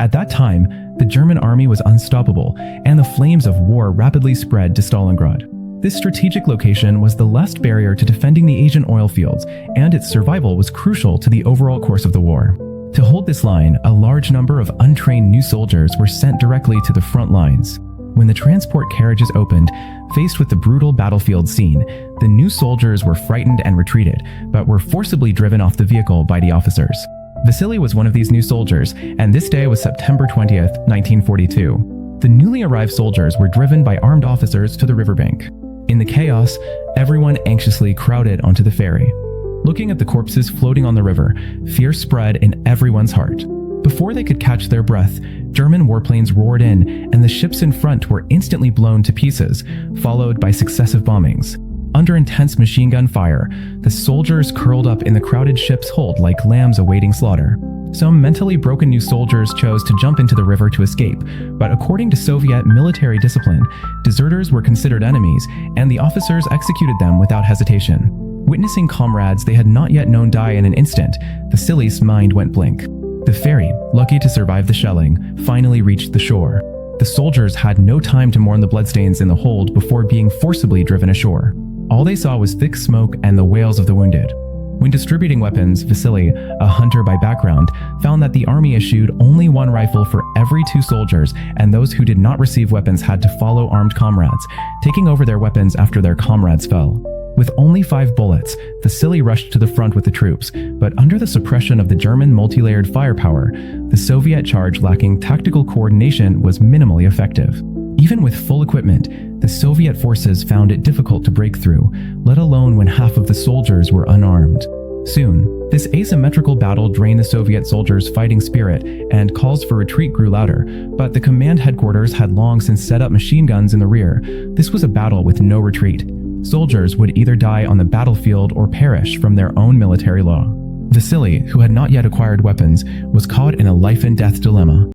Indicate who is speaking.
Speaker 1: At that time, the German army was unstoppable, and the flames of war rapidly spread to Stalingrad. This strategic location was the last barrier to defending the Asian oil fields, and its survival was crucial to the overall course of the war. To hold this line, a large number of untrained new soldiers were sent directly to the front lines. When the transport carriages opened, faced with the brutal battlefield scene, the new soldiers were frightened and retreated, but were forcibly driven off the vehicle by the officers. Vasily was one of these new soldiers, and this day was September 20th, 1942. The newly arrived soldiers were driven by armed officers to the riverbank. In the chaos, everyone anxiously crowded onto the ferry. Looking at the corpses floating on the river, fear spread in everyone's heart. Before they could catch their breath, German warplanes roared in, and the ships in front were instantly blown to pieces, followed by successive bombings. Under intense machine gun fire, the soldiers curled up in the crowded ship's hold like lambs awaiting slaughter. Some mentally broken new soldiers chose to jump into the river to escape, but according to Soviet military discipline, deserters were considered enemies, and the officers executed them without hesitation. Witnessing comrades they had not yet known die in an instant, Vasily's mind went blank. The ferry, lucky to survive the shelling, finally reached the shore. The soldiers had no time to mourn the bloodstains in the hold before being forcibly driven ashore. All they saw was thick smoke and the wails of the wounded. When distributing weapons, Vasily, a hunter by background, found that the army issued only one rifle for every 2 soldiers, and those who did not receive weapons had to follow armed comrades, taking over their weapons after their comrades fell. With only 5 bullets, Vasily rushed to the front with the troops, but under the suppression of the German multi-layered firepower, the Soviet charge lacking tactical coordination was minimally effective. Even with full equipment, the Soviet forces found it difficult to break through, let alone when half of the soldiers were unarmed. Soon, this asymmetrical battle drained the Soviet soldiers' fighting spirit, and calls for retreat grew louder, but the command headquarters had long since set up machine guns in the rear. This was a battle with no retreat. Soldiers would either die on the battlefield or perish from their own military law. Vasily, who had not yet acquired weapons, was caught in a life-and-death dilemma.